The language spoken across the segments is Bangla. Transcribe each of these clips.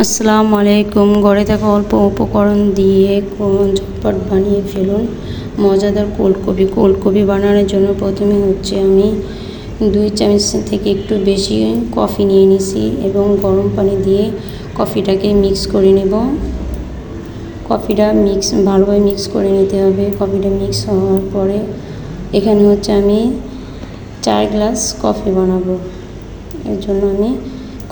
আসসালামু আলাইকুম। ঘরে থাকা অল্প উপকরণ দিয়ে ঝটপট বানিয়ে ফেলুন মজাদার কোল্ড কফি বানানোর জন্য প্রথমে আমি 2 চামচ থেকে একটু বেশি কফি নিয়ে নিছি এবং গরম পানি দিয়ে কফিটাকে মিক্স করে নেব। কফিটা ভালোভাবে মিক্স করে নিতে হবে। কফিটা মিক্স হওয়ার পরে এখানে আমি 4 গ্লাস কফি বানাবো। এর জন্য আমি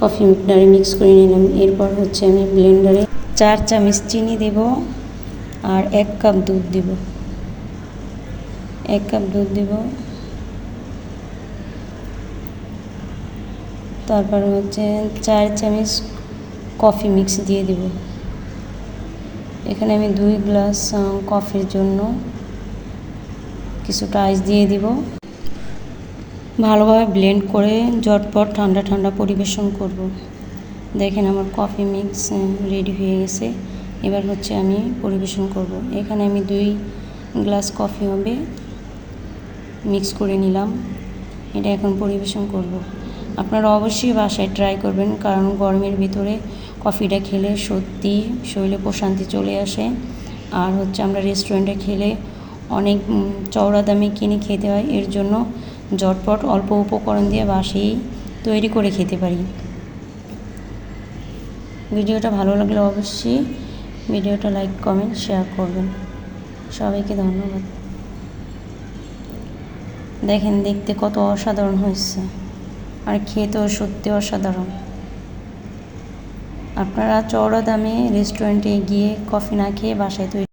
কফি মিক্সচারে মিক্স করে নিলাম। এরপর আমি ব্লেন্ডারে 4 চামচ চিনি দেব আর 1 কাপ দুধ দেব। 1 কাপ দুধ দেব। তারপর 4 চামচ কফি মিক্স দিয়ে দেব। এখানে আমি 2 গ্লাস কফির জন্য কিছুটা আইস দিয়ে দিব। ভালোভাবে ব্লেন্ড করে ঝটপট ঠান্ডা ঠান্ডা পরিবেশন করব। দেখেন আমার কফি মিক্স রেডি হয়ে গেছে। এবার আমি পরিবেশন করব। এখানে আমি 2 গ্লাস কফি মিক্স করে নিলাম। এটা এখন পরিবেশন করব। আপনারা অবশ্যই বাসায় ট্রাই করবেন, কারণ গরমের ভিতরে কফিটা খেলে সত্যি শরীরে প্রশান্তি চলে আসে। আর আমরা রেস্টুরেন্টে খেলে অনেক চওড়া দামে কিনে খেতে হয়। এর জন্য ঝটপট অল্প উপকরণ দিয়ে বাসায় তৈরি করে খেতে পারি। ভিডিওটা ভালো লাগলে অবশ্যই ভিডিওটা লাইক কমেন্ট শেয়ার করবেন। সবাইকে ধন্যবাদ। দেখেন দেখতে কত অসাধারণ হয়েছে, আর খেতেও সত্যি অসাধারণ। আপনারা চওড়া দামে রেস্টুরেন্টে গিয়ে কফি না খেয়ে বাসায় তৈরি